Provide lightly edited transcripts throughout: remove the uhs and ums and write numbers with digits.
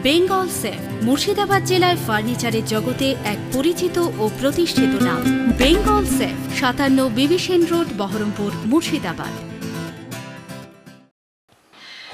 Bengal safe Murshidabad জেলায় ফার্নিচারের জগতে এক পরিচিত ও প্রতিষ্ঠিত নাম। বেঙ্গল সেফ 57 বিবি সেন রোড, বহরমপুর, মুর্শিদাবাদ।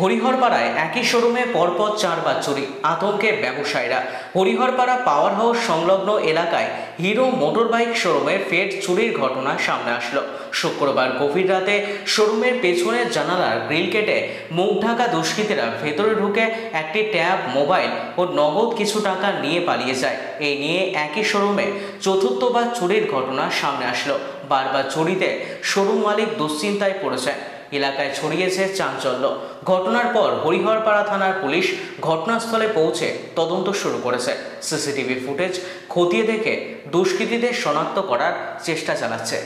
হরিহরপাড়ায় একই শোরুমে পরপর 4 বার চুরি, আতঙ্কে ব্যবসায়ীরা। হরিহরপাড়া পাওয়ার হাউস সংলগ্ন এলাকায় হিরো মোটরবাইক শোরুমে ফের চুরির ঘটনা সামনে আসলো। শুক্রবার গভীর রাতে শোরুমের পেছনের জানালার গ্রিল কেটে মুখ ঢাকা দুষ্কৃতীরা ভেতরে ঢুকে একটি ট্যাব, মোবাইল ও নগদ কিছু টাকা নিয়ে পালিয়ে যায়। এই নিয়ে একই শোরুমে চতুর্থবার চুরির ঘটনা সামনে আসলো। বারবার চুরিতে শোরুম মালিক দুশ্চিন্তায় পড়েছে। এলাকায় ছড়িয়েছে চাঞ্চল্য। ঘটনার পর হরিহরপাড়া থানার পুলিশ ঘটনাস্থলে পৌঁছে তদন্ত শুরু করেছে। সিসিটিভি ফুটেজ খতিয়ে দেখে দুষ্কৃতীদের শনাক্ত করার চেষ্টা চালাচ্ছে।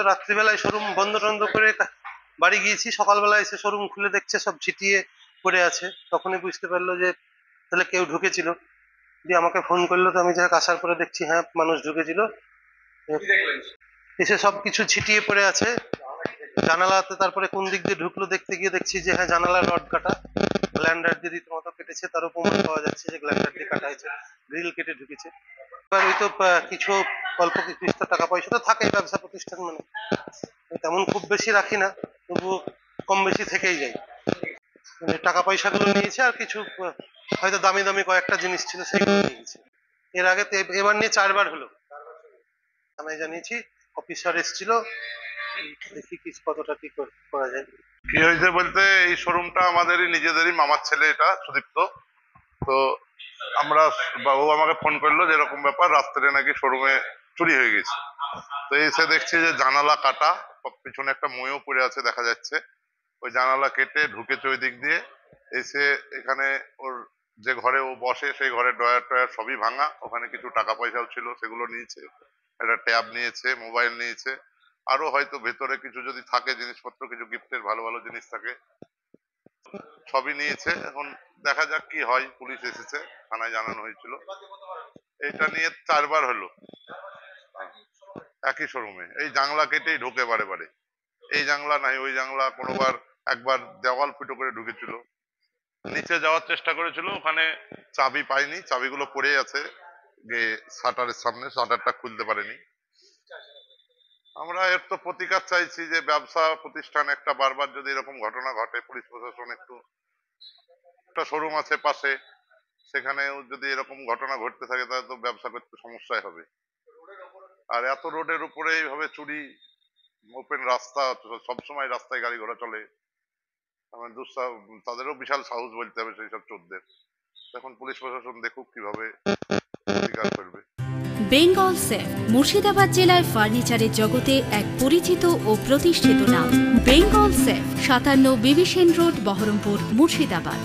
রাত্রিবেলায় শোরুম বন্ধ করে বাড়ি গিয়েছি, সকালবেলা এসে শোরুম খুলে দেখছে সব ছিটিয়ে পড়ে আছে। তখনই বুঝতে পারলো যে তাহলে কেউ ঢুকেছিল। দিয়ে আমাকে ফোন করলো, তো আমি যাক আসার পরে দেখছি হ্যাঁ মানুষ ঢুকেছিল। এসে সবকিছু ছিটিয়ে পড়ে আছে জানালাতে। তারপরে কোন দিক দিয়ে ঢুকলো দেখতে গিয়ে দেখছি যে হ্যাঁ জানালার রড কাটা, গ্ল্যান্ডার দিয়ে রীতিমতো কেটেছে। তারও প্রমাণ পাওয়া যাচ্ছে যে গ্ল্যান্ডার দিয়ে কাটা হয়েছে, গ্রিল কেটে ঢুকেছে। এবার ওই তো কিছু অল্প কিছু টাকা পয়সা তো থাকে ব্যবসা প্রতিষ্ঠান, মানে তেমন খুব বেশি রাখি না, তবুও কম বেশি থেকেই যায়। মানে টাকা পয়সাগুলো নিয়েছে, আর কিছু হয়তো দামি দামি কয়েকটা জিনিস ছিল সেগুলো নিয়েছে। এর আগে এবার নিয়ে 4 বার হলো। আমি জানিয়েছি, অফিসার এসেছিল, দেখি কতটা কি করা যায়। কি হয়েছে বলতে, এই শোরুমটা আমাদেরই নিজেদেরই মামার ছেলে, এটা সুদীপ্ত। তো ও আমাকে ফোন করলো যে এরকম ব্যাপার, রাত্রে নাকি শোরুমে চুরি হয়ে গেছে। তো এসে দেখছি যে জানালা কাটা, পিছনে একটা ময়ও পড়ে আছে দেখা যাচ্ছে। ওই জানালা কেটে ঢুকেছে ওই দিক দিয়ে। এসে এখানে ওর যে ঘরে ও বসে সেই ঘরে ড্রয়ার টয়ার সবই ভাঙা, ওখানে কিছু টাকা পয়সাও ছিল সেগুলো নিয়েছে, একটা ট্যাব নিয়েছে, মোবাইল নিয়েছে, আরো হয়তো ভেতরে কিছু যদি থাকে জিনিসপত্র, কিছু গিফটের ভালো ভালো জিনিস থাকে, সবই নিয়েছে। এখন দেখা যাক কি হয়। পুলিশ এসেছে, থানায় জানানো হয়েছিল। এটা নিয়ে 4 বার হলো একই শোরুমে। এই জানলা কেটেই ঢোকে বারে বারে, এই জানলা নাই ওই জানলা। কোনোবার একবার দেওয়াল ফুটো করে ঢুকেছিল, নিচে যাওয়ার চেষ্টা করেছিল, ওখানে চাবি পাইনি, চাবিগুলো পড়ে আছে শাটারের সামনে, শাটারটা খুলতে পারেনি। আমরা এর তো প্রতিকার চাইছি যে ব্যবসা প্রতিষ্ঠান একটা বারবার যদি এরকম ঘটনা ঘটে, পুলিশ প্রশাসন একটা শোরুম আছে পাশে, সেখানেও যদি এরকম ঘটনা ঘটতে থাকে তাহলে তো ব্যবসা করতে সমস্যায় হবে। আর এত রোডের উপরে এইভাবে চুরি, ওপেন রাস্তা, সবসময় রাস্তায় গাড়ি ঘোড়া চলে, তাদেরও বিশাল সাহস বলতে হবে সেই সব চোরদের। এখন পুলিশ প্রশাসন দেখুক কিভাবে প্রতিকার করবে। বেঙ্গল সেফ মুর্শিদাবাদ জেলায় ফার্নিচারের জগতে এক পরিচিত ও প্রতিষ্ঠিত নাম। বেঙ্গল সেফ 57 বিবি সেন রোড, বহরমপুর, মুর্শিদাবাদ।